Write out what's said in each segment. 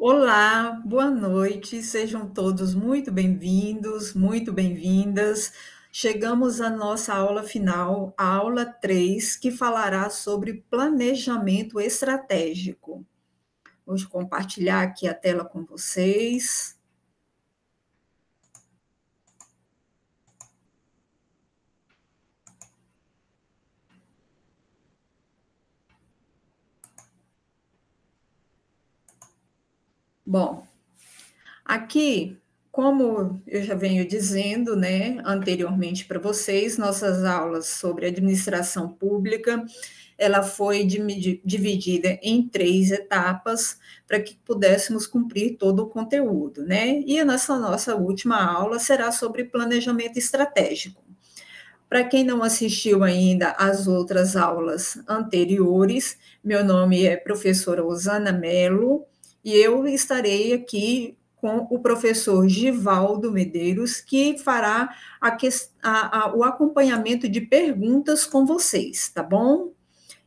Olá, boa noite, sejam todos muito bem-vindos, muito bem-vindas. Chegamos à nossa aula final, a aula 3, que falará sobre planejamento estratégico. Vou compartilhar aqui a tela com vocês. Bom, aqui, como eu já venho dizendo, né, anteriormente para vocês, nossas aulas sobre administração pública, ela foi dividida em 3 etapas para que pudéssemos cumprir todo o conteúdo, né? E a nossa última aula será sobre planejamento estratégico. Para quem não assistiu ainda às outras aulas anteriores, meu nome é professora Osana Mello e eu estarei aqui com o professor Givaldo Medeiros, que fará o acompanhamento de perguntas com vocês, tá bom?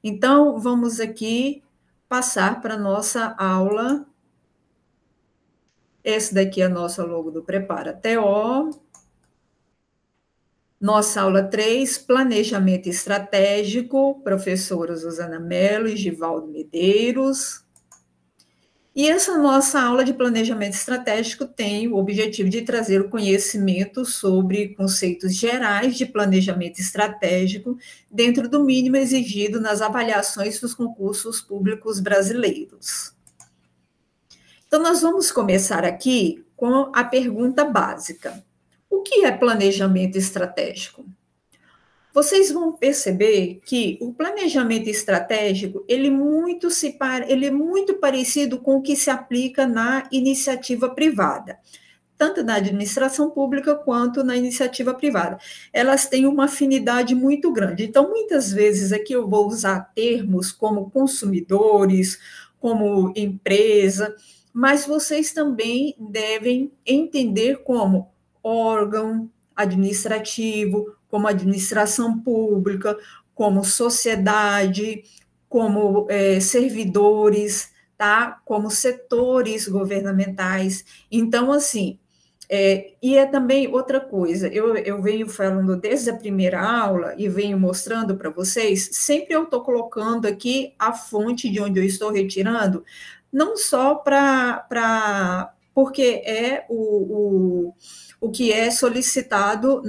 Então, vamos aqui passar para a nossa aula. Esse daqui é a nossa logo do Prepara TO. Nossa aula 3, Planejamento Estratégico, professora Susana Mello e Givaldo Medeiros. E essa nossa aula de planejamento estratégico tem o objetivo de trazer o conhecimento sobre conceitos gerais de planejamento estratégico dentro do mínimo exigido nas avaliações dos concursos públicos brasileiros. Então, nós vamos começar aqui com a pergunta básica: o que é planejamento estratégico? Vocês vão perceber que o planejamento estratégico ele é muito parecido com o que se aplica na iniciativa privada, tanto na administração pública quanto na iniciativa privada. Elas têm uma afinidade muito grande. Então, muitas vezes aqui eu vou usar termos como consumidores, como empresa, mas vocês também devem entender como órgão administrativo, como administração pública, como sociedade, como servidores, tá? Como setores governamentais. Então, assim, e é também outra coisa, eu venho falando desde a primeira aula e venho mostrando para vocês, sempre eu estou colocando aqui a fonte de onde eu estou retirando, não só porque é o que é solicitado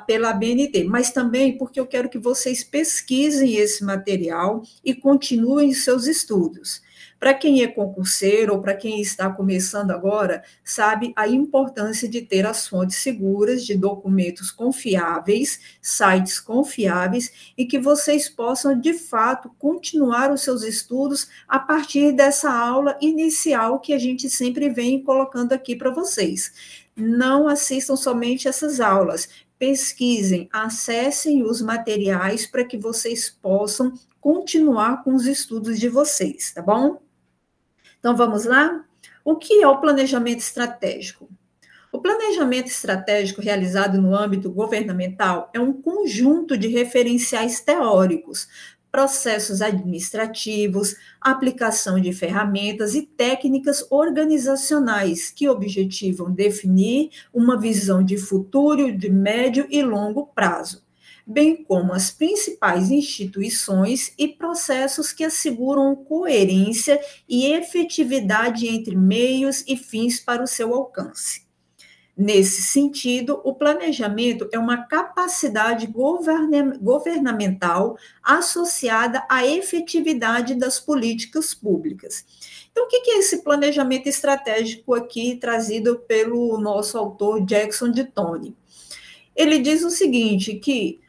pela ABNT, mas também porque eu quero que vocês pesquisem esse material e continuem seus estudos. Para quem é concurseiro ou para quem está começando agora, sabe a importância de ter as fontes seguras de documentos confiáveis, sites confiáveis e que vocês possam, de fato, continuar os seus estudos a partir dessa aula inicial que a gente sempre vem colocando aqui para vocês. Não assistam somente essas aulas, pesquisem, acessem os materiais para que vocês possam continuar com os estudos de vocês, tá bom? Então, vamos lá? O que é o planejamento estratégico? O planejamento estratégico realizado no âmbito governamental é um conjunto de referenciais teóricos, processos administrativos, aplicação de ferramentas e técnicas organizacionais que objetivam definir uma visão de futuro de médio e longo prazo, bem como as principais instituições e processos que asseguram coerência e efetividade entre meios e fins para o seu alcance. Nesse sentido, o planejamento é uma capacidade governamental associada à efetividade das políticas públicas. Então, o que é esse planejamento estratégico aqui trazido pelo nosso autor Jackson de Tony? Ele diz o seguinte, que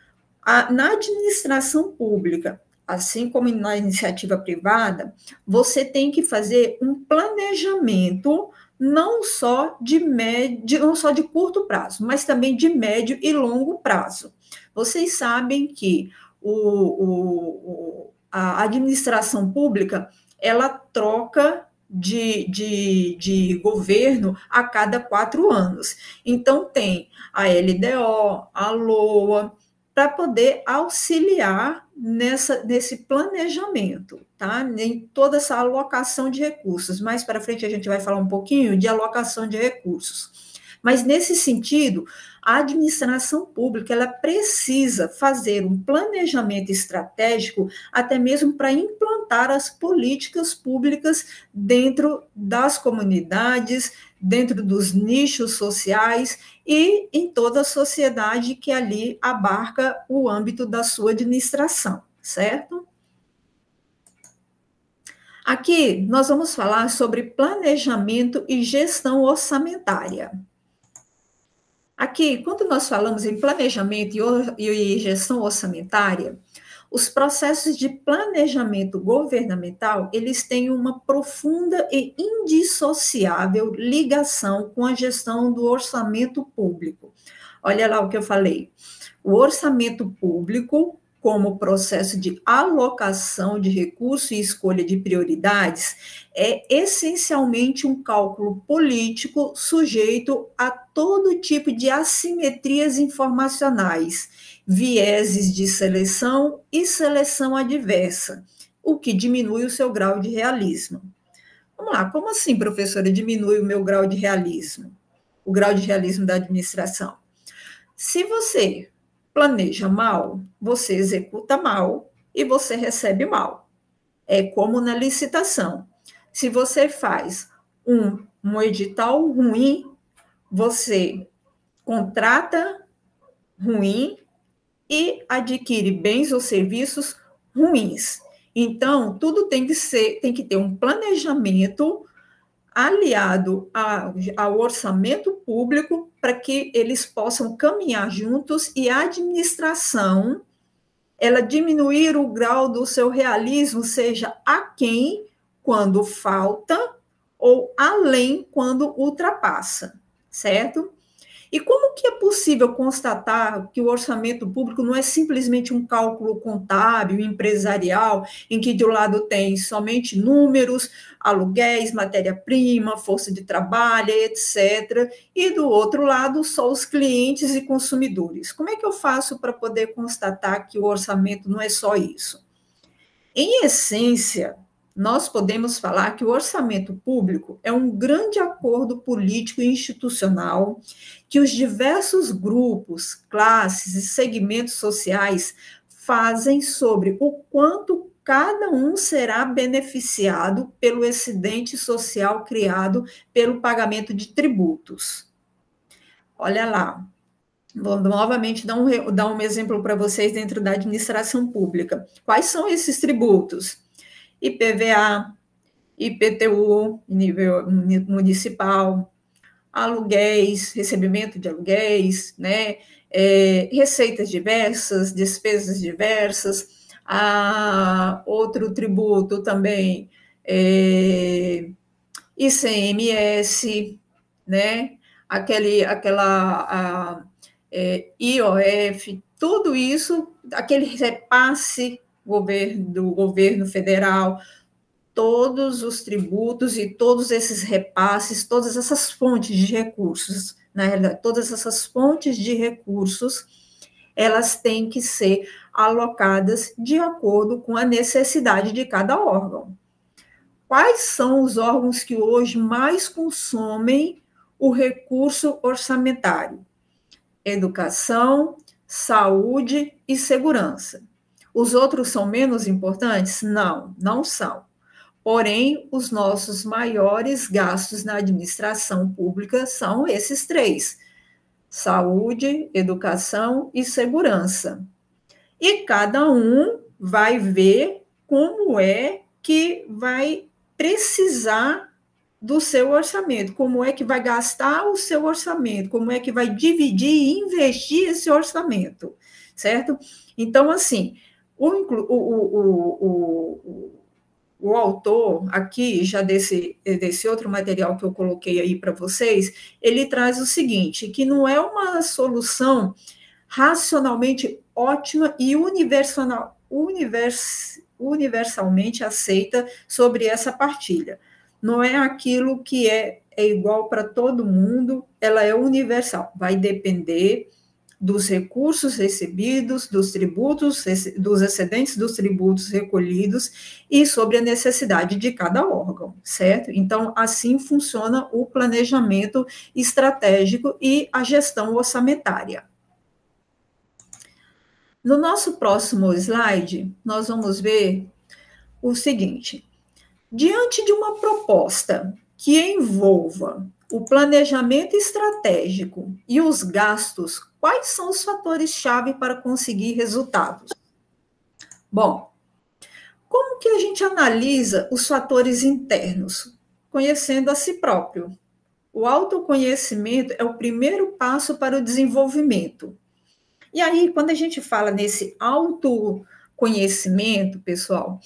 na administração pública, assim como na iniciativa privada, você tem que fazer um planejamento não só de curto prazo, mas também de médio e longo prazo. Vocês sabem que a administração pública ela troca de governo a cada 4 anos. Então, tem a LDO, a LOA, para poder auxiliar nesse planejamento, tá? Em toda essa alocação de recursos. Mais para frente a gente vai falar um pouquinho de alocação de recursos. Mas, nesse sentido, a administração pública ela precisa fazer um planejamento estratégico até mesmo para implantar as políticas públicas dentro das comunidades, dentro dos nichos sociais e em toda a sociedade que ali abarca o âmbito da sua administração, certo? Aqui nós vamos falar sobre planejamento e gestão orçamentária. Aqui, quando nós falamos em planejamento e gestão orçamentária, os processos de planejamento governamental, eles têm uma profunda e indissociável ligação com a gestão do orçamento público. Olha lá o que eu falei. O orçamento público, como processo de alocação de recursos e escolha de prioridades, é essencialmente um cálculo político sujeito a todo tipo de assimetrias informacionais, vieses de seleção e seleção adversa, o que diminui o seu grau de realismo. Vamos lá, como assim, professora, diminui o meu grau de realismo? O grau de realismo da administração. Se você planeja mal, você executa mal e você recebe mal. É como na licitação. Se você faz um edital ruim, você contrata ruim e adquire bens ou serviços ruins. Então, tudo tem que ter um planejamento aliado ao orçamento público para que eles possam caminhar juntos e a administração, ela diminuir o grau do seu realismo, seja aquém quando falta ou além quando ultrapassa, certo? E como que é possível constatar que o orçamento público não é simplesmente um cálculo contábil, empresarial, em que de um lado tem somente números, aluguéis, matéria-prima, força de trabalho, etc., e do outro lado só os clientes e consumidores? Como é que eu faço para poder constatar que o orçamento não é só isso? Em essência, nós podemos falar que o orçamento público é um grande acordo político e institucional que os diversos grupos, classes e segmentos sociais fazem sobre o quanto cada um será beneficiado pelo excedente social criado pelo pagamento de tributos. Olha lá, vou novamente dar um exemplo para vocês dentro da administração pública. Quais são esses tributos? IPVA, IPTU, nível municipal, aluguéis, recebimento de aluguéis, né? Receitas diversas, despesas diversas, outro tributo também, ICMS, né? IOF, tudo isso, aquele repasse do governo federal, todos os tributos e todos esses repasses, todas essas fontes de recursos, na realidade, todas essas fontes de recursos, elas têm que ser alocadas de acordo com a necessidade de cada órgão. Quais são os órgãos que hoje mais consomem o recurso orçamentário? Educação, saúde e segurança. Os outros são menos importantes? Não, não são. Porém, os nossos maiores gastos na administração pública são esses três: saúde, educação e segurança. E cada um vai ver como é que vai precisar do seu orçamento, como é que vai gastar o seu orçamento, como é que vai dividir e investir esse orçamento, certo? Então, assim, o autor aqui, já desse outro material que eu coloquei aí para vocês, ele traz o seguinte, que não é uma solução racionalmente ótima e universalmente aceita sobre essa partilha. Não é aquilo que é igual para todo mundo, ela é universal, vai depender dos recursos recebidos, dos tributos, dos excedentes dos tributos recolhidos e sobre a necessidade de cada órgão, certo? Então, assim funciona o planejamento estratégico e a gestão orçamentária. No nosso próximo slide, nós vamos ver o seguinte: diante de uma proposta que envolva o planejamento estratégico e os gastos, quais são os fatores-chave para conseguir resultados? Bom, como que a gente analisa os fatores internos? Conhecendo a si próprio. O autoconhecimento é o primeiro passo para o desenvolvimento. E aí, quando a gente fala nesse autoconhecimento, pessoal,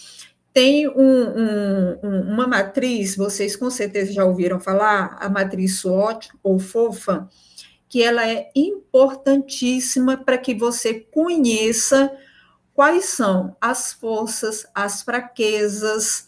tem uma matriz, vocês com certeza já ouviram falar, a matriz SWOT ou FOFA, que ela é importantíssima para que você conheça quais são as forças, as fraquezas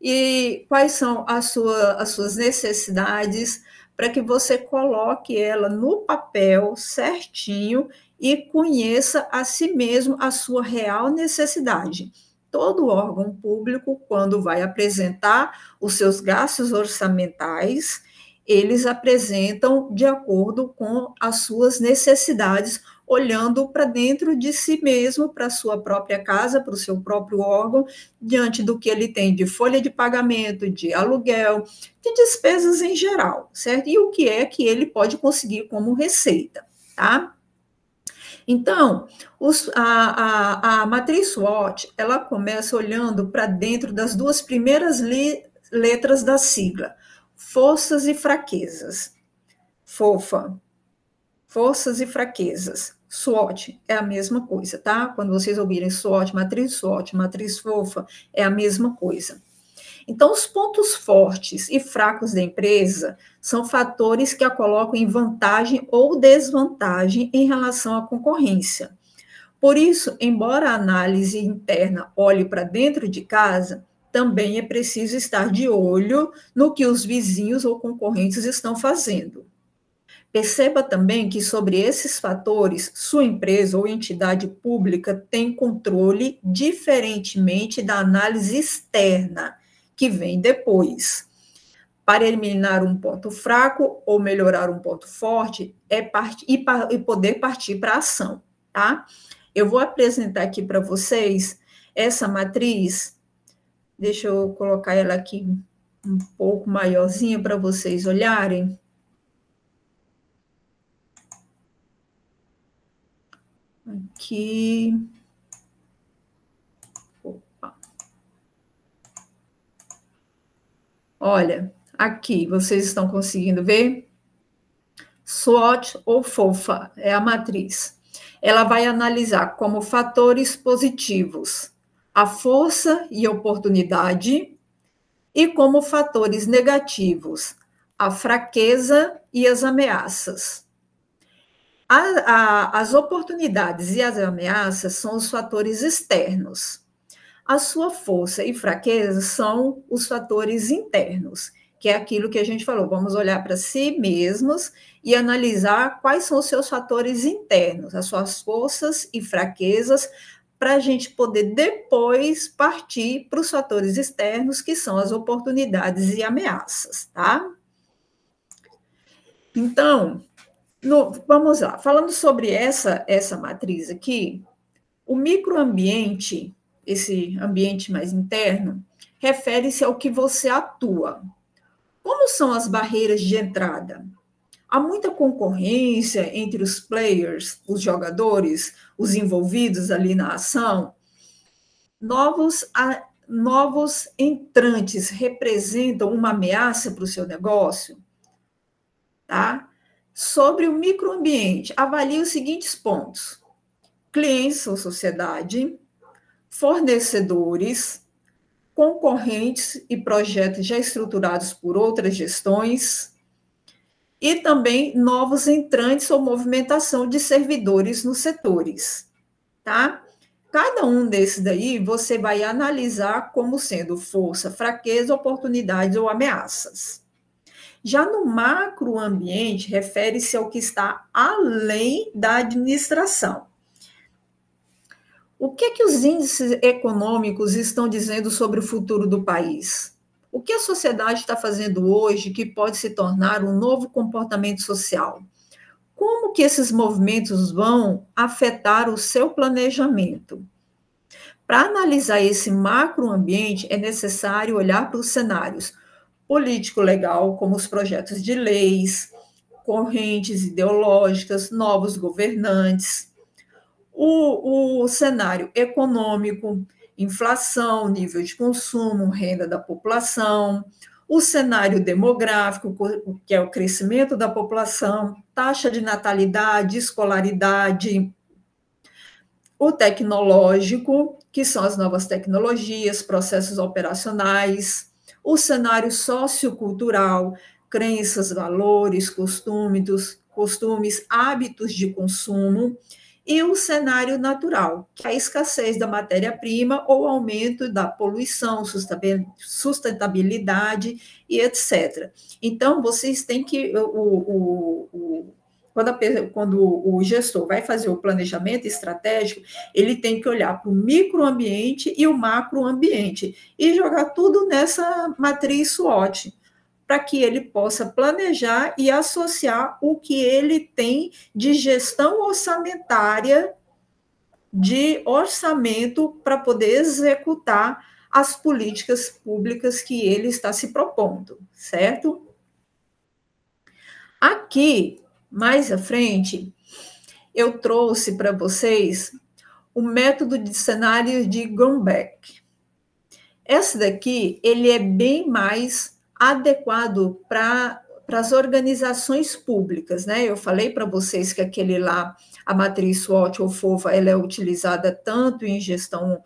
e quais são as suas necessidades, para que você coloque ela no papel certinho e conheça a si mesmo a sua real necessidade. Todo órgão público, quando vai apresentar os seus gastos orçamentais, eles apresentam de acordo com as suas necessidades, olhando para dentro de si mesmo, para a sua própria casa, para o seu próprio órgão, diante do que ele tem de folha de pagamento, de aluguel, de despesas em geral, certo? E o que é que ele pode conseguir como receita, tá? Então, a matriz SWOT, ela começa olhando para dentro das duas primeiras letras da sigla, forças e fraquezas. FOFA, forças e fraquezas. SWOT é a mesma coisa, tá? Quando vocês ouvirem SWOT, matriz FOFA, é a mesma coisa. Então, os pontos fortes e fracos da empresa são fatores que a colocam em vantagem ou desvantagem em relação à concorrência. Por isso, embora a análise interna olhe para dentro de casa, também é preciso estar de olho no que os vizinhos ou concorrentes estão fazendo. Perceba também que sobre esses fatores, sua empresa ou entidade pública tem controle diferentemente da análise externa, que vem depois. Para eliminar um ponto fraco ou melhorar um ponto forte e poder partir para a ação, tá? Eu vou apresentar aqui para vocês essa matriz, deixa eu colocar ela aqui um pouco maiorzinha para vocês olharem. Aqui. Opa. Olha, aqui, vocês estão conseguindo ver? SWOT ou FOFA é a matriz. Ela vai analisar como fatores positivos a força e oportunidade e como fatores negativos a fraqueza e as ameaças. As oportunidades e as ameaças são os fatores externos. A sua força e fraqueza são os fatores internos, que é aquilo que a gente falou. Vamos olhar para si mesmos e analisar quais são os seus fatores internos, as suas forças e fraquezas, para a gente poder depois partir para os fatores externos, que são as oportunidades e ameaças, tá? Então, vamos lá. Falando sobre essa matriz aqui, o microambiente, esse ambiente mais interno, refere-se ao que você atua. Como são as barreiras de entrada? Há muita concorrência entre os players, os jogadores, os envolvidos ali na ação. Novos entrantes representam uma ameaça para o seu negócio? Tá? Sobre o microambiente, avalie os seguintes pontos: clientes ou sociedade, fornecedores, concorrentes e projetos já estruturados por outras gestões, e também novos entrantes ou movimentação de servidores nos setores, tá? Cada um desses daí você vai analisar como sendo força, fraqueza, oportunidades ou ameaças. Já no macroambiente, refere-se ao que está além da administração. O que os índices econômicos estão dizendo sobre o futuro do país? O que a sociedade está fazendo hoje que pode se tornar um novo comportamento social? Como que esses movimentos vão afetar o seu planejamento? Para analisar esse macroambiente, é necessário olhar para os cenários político-legal, como os projetos de leis, correntes ideológicas, novos governantes, o cenário econômico, inflação, nível de consumo, renda da população, o cenário demográfico, que é o crescimento da população, taxa de natalidade, escolaridade, o tecnológico, que são as novas tecnologias, processos operacionais, o cenário sociocultural, crenças, valores, costumes, hábitos de consumo, e o cenário natural, que é a escassez da matéria-prima ou aumento da poluição, sustentabilidade e etc. Então, vocês têm que... Quando o gestor vai fazer o planejamento estratégico, ele tem que olhar para o microambiente e o macroambiente e jogar tudo nessa matriz SWOT, para que ele possa planejar e associar o que ele tem de gestão orçamentária, de orçamento, para poder executar as políticas públicas que ele está se propondo, certo? Aqui, mais à frente, eu trouxe para vocês o método de cenário de Grunberg. Esse daqui, ele é bem mais adequado para as organizações públicas, né? Eu falei para vocês que aquele lá, a matriz SWOT ou FOFA, ela é utilizada tanto em gestão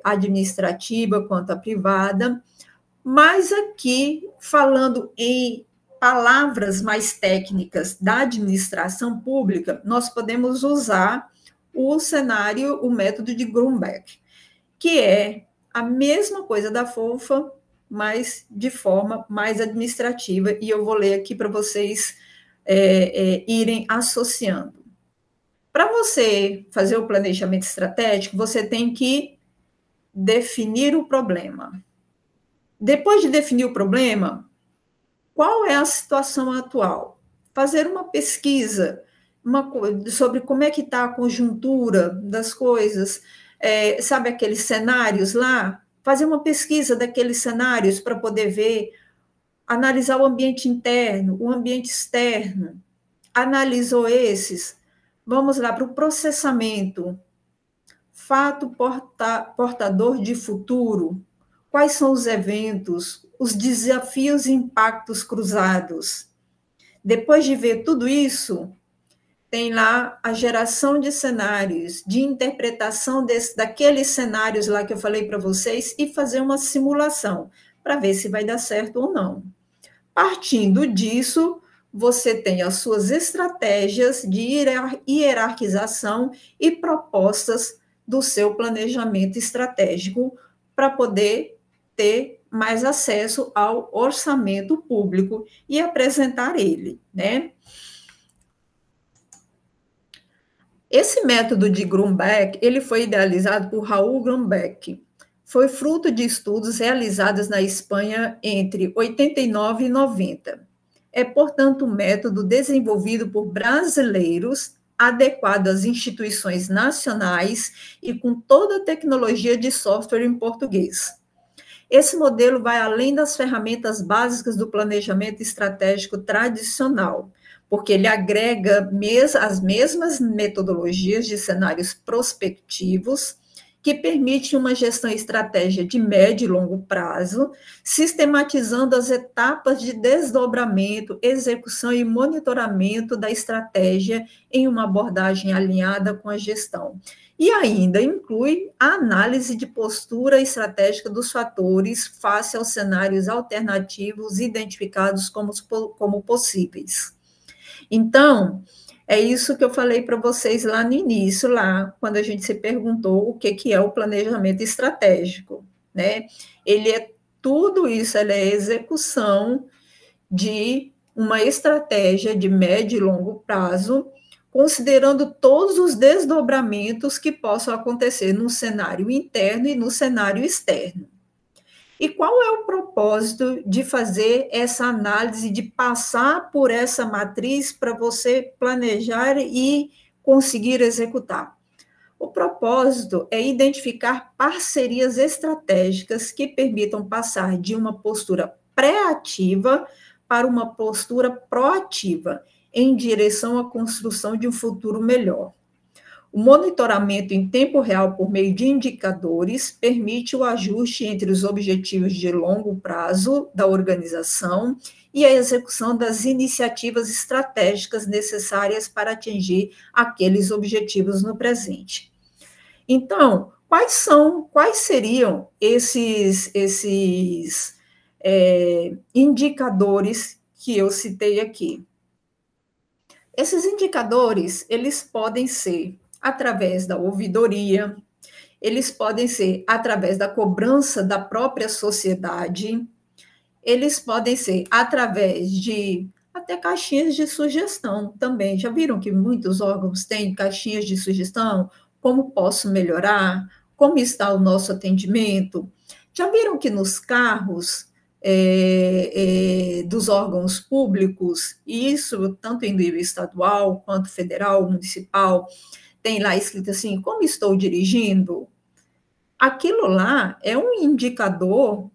administrativa quanto a privada, mas aqui, falando em palavras mais técnicas da administração pública, nós podemos usar o cenário, o método de Grunberg, que é a mesma coisa da FOFA, mas de forma mais administrativa, e eu vou ler aqui para vocês irem associando. Para você fazer o planejamento estratégico, você tem que definir o problema. Depois de definir o problema, qual é a situação atual? Fazer uma pesquisa sobre como é que está a conjuntura das coisas, sabe aqueles cenários lá? Fazer uma pesquisa daqueles cenários para poder ver, analisar o ambiente interno, o ambiente externo. Analisou esses? Vamos lá para o processamento. Fato portador de futuro. Quais são os eventos, os desafios e impactos cruzados? Depois de ver tudo isso, tem lá a geração de cenários, de interpretação daqueles cenários lá que eu falei para vocês e fazer uma simulação para ver se vai dar certo ou não. Partindo disso, você tem as suas estratégias de hierarquização e propostas do seu planejamento estratégico para poder ter mais acesso ao orçamento público e apresentar ele, né? Esse método de Grunberg, ele foi idealizado por Raul Grunberg. Foi fruto de estudos realizados na Espanha entre 89 e 90. É, portanto, um método desenvolvido por brasileiros, adequado às instituições nacionais e com toda a tecnologia de software em português. Esse modelo vai além das ferramentas básicas do planejamento estratégico tradicional, porque ele agrega as mesmas metodologias de cenários prospectivos, que permite uma gestão estratégia de médio e longo prazo, sistematizando as etapas de desdobramento, execução e monitoramento da estratégia em uma abordagem alinhada com a gestão. E ainda inclui a análise de postura estratégica dos fatores face aos cenários alternativos identificados como possíveis. Então, é isso que eu falei para vocês lá no início, lá, quando a gente se perguntou o que é o planejamento estratégico, né? Ele é tudo isso, ele é execução de uma estratégia de médio e longo prazo, considerando todos os desdobramentos que possam acontecer no cenário interno e no cenário externo. E qual é o propósito de fazer essa análise, de passar por essa matriz para você planejar e conseguir executar? O propósito é identificar parcerias estratégicas que permitam passar de uma postura pré-ativa para uma postura proativa, em direção à construção de um futuro melhor. O monitoramento em tempo real por meio de indicadores permite o ajuste entre os objetivos de longo prazo da organização e a execução das iniciativas estratégicas necessárias para atingir aqueles objetivos no presente. Então, quais seriam esses indicadores que eu citei aqui? Esses indicadores, eles podem ser através da ouvidoria, eles podem ser através da cobrança da própria sociedade, eles podem ser através de até caixinhas de sugestão também. Já viram que muitos órgãos têm caixinhas de sugestão? Como posso melhorar? Como está o nosso atendimento? Já viram que nos carros dos órgãos públicos, e isso tanto em nível estadual quanto federal, municipal, tem lá escrito assim, como estou dirigindo? Aquilo lá é um indicador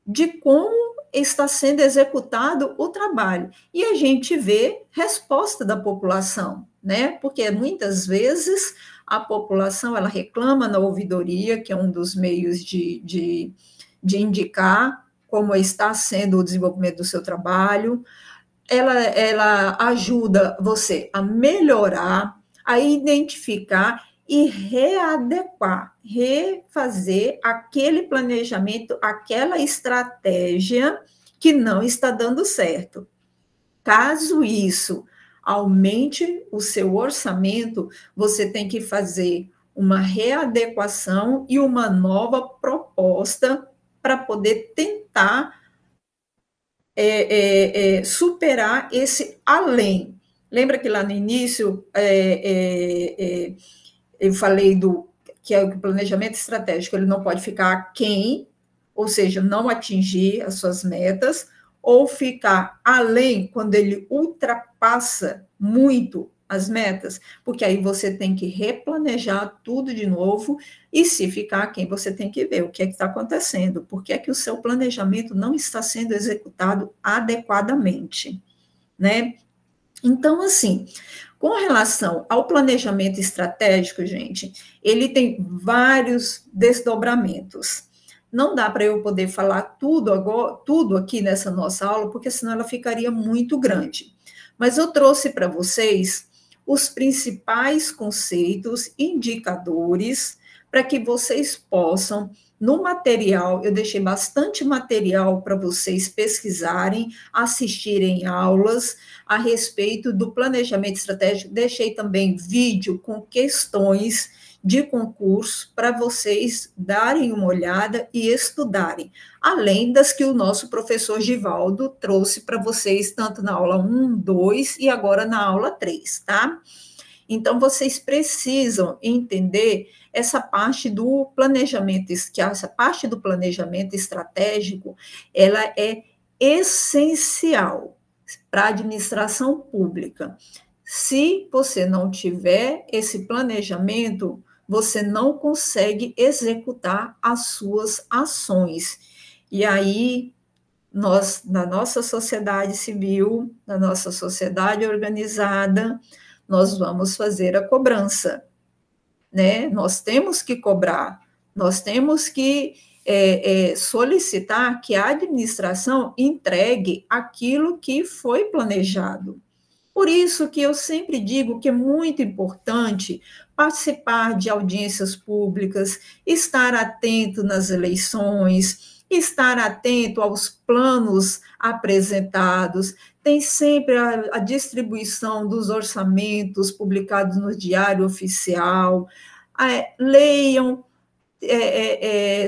de como está sendo executado o trabalho. E a gente vê resposta da população, né? Porque muitas vezes a população ela reclama na ouvidoria, que é um dos meios de indicar como está sendo o desenvolvimento do seu trabalho. Ela ajuda você a melhorar, a identificar e readequar, refazer aquele planejamento, aquela estratégia que não está dando certo. Caso isso aumente o seu orçamento, você tem que fazer uma readequação e uma nova proposta para poder tentar superar esse além. Lembra que lá no início eu falei que é o planejamento estratégico, ele não pode ficar aquém, ou seja, não atingir as suas metas, ou ficar além quando ele ultrapassa muito as metas, porque aí você tem que replanejar tudo de novo, e se ficar aquém, você tem que ver o que é que está acontecendo, por que é que o seu planejamento não está sendo executado adequadamente, né? Então, assim, com relação ao planejamento estratégico, gente, ele tem vários desdobramentos. Não dá para eu poder falar tudo agora, tudo aqui nessa nossa aula, porque senão ela ficaria muito grande. Mas eu trouxe para vocês os principais conceitos, indicadores, para que vocês possam, no material, eu deixei bastante material para vocês pesquisarem, assistirem aulas a respeito do planejamento estratégico. Deixei também vídeo com questões de concurso para vocês darem uma olhada e estudarem, além das que o nosso professor Givaldo trouxe para vocês, tanto na aula 1, 2 e agora na aula 3, tá? Então, vocês precisam entender essa parte do planejamento, que essa parte do planejamento estratégico, ela é essencial para a administração pública. Se você não tiver esse planejamento, você não consegue executar as suas ações. E aí, nós, na nossa sociedade civil, na nossa sociedade organizada, nós vamos fazer a cobrança, né? Nós temos que cobrar, nós temos que solicitar que a administração entregue aquilo que foi planejado. Por isso que eu sempre digo que é muito importante participar de audiências públicas, estar atento nas eleições, estar atento aos planos apresentados, tem sempre a distribuição dos orçamentos publicados no Diário Oficial, leiam,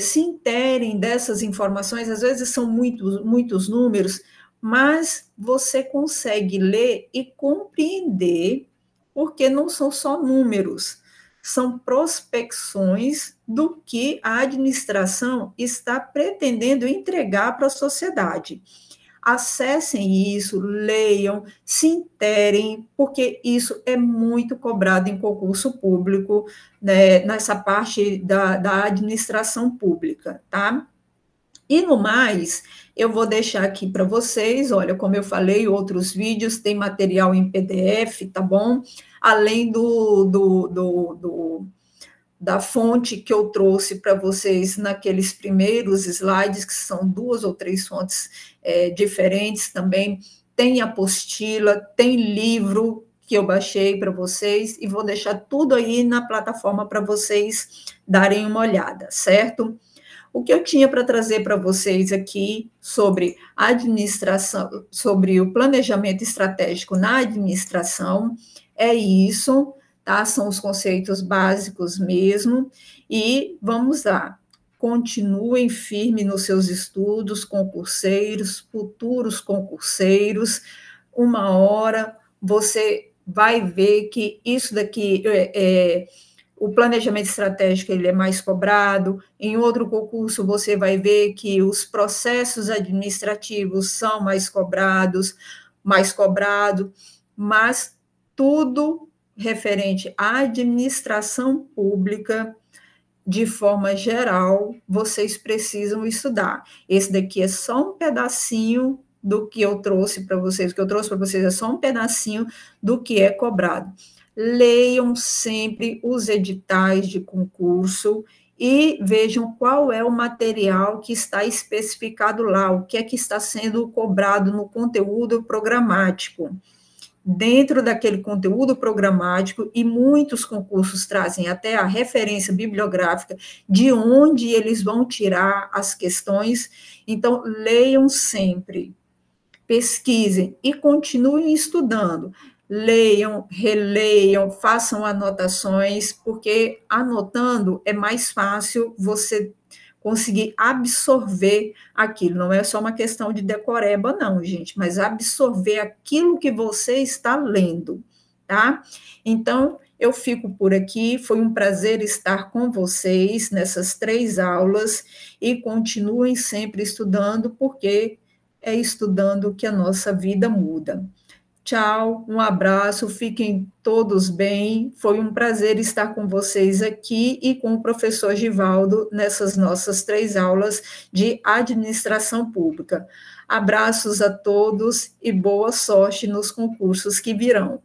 se interem dessas informações, às vezes são muitos números, mas você consegue ler e compreender, porque não são só números, são prospecções do que a administração está pretendendo entregar para a sociedade. Acessem isso, leiam, se interem, porque isso é muito cobrado em concurso público, né, nessa parte da administração pública, tá? E no mais, eu vou deixar aqui para vocês, olha, como eu falei, outros vídeos, tem material em PDF, tá bom? Além da fonte que eu trouxe para vocês naqueles primeiros slides, que são 2 ou 3 fontes diferentes também, tem apostila, tem livro que eu baixei para vocês, e vou deixar tudo aí na plataforma para vocês darem uma olhada, certo? O que eu tinha para trazer para vocês aqui sobre a administração, sobre o planejamento estratégico na administração, é isso, tá? São os conceitos básicos mesmo, e vamos lá. Continuem firmes nos seus estudos, concurseiros, futuros concurseiros. Uma hora você vai ver que isso daqui o planejamento estratégico ele é mais cobrado. Em outro concurso, você vai ver que os processos administrativos são mais cobrados, mas tudo referente à administração pública, de forma geral, vocês precisam estudar. Esse daqui é só um pedacinho do que eu trouxe para vocês. O que eu trouxe para vocês é só um pedacinho do que é cobrado. Leiam sempre os editais de concurso e vejam qual é o material que está especificado lá, o que é que está sendo cobrado no conteúdo programático. Dentro daquele conteúdo programático, e muitos concursos trazem até a referência bibliográfica de onde eles vão tirar as questões. Então, leiam sempre, pesquisem e continuem estudando. Leiam, releiam, façam anotações, porque anotando é mais fácil você conseguir absorver aquilo. Não é só uma questão de decoreba, não, gente, mas absorver aquilo que você está lendo, tá? Então, eu fico por aqui. Foi um prazer estar com vocês nessas 3 aulas, e continuem sempre estudando, porque é estudando que a nossa vida muda. Tchau, um abraço, fiquem todos bem. Foi um prazer estar com vocês aqui e com o professor Givaldo nessas nossas 3 aulas de administração pública. Abraços a todos e boa sorte nos concursos que virão.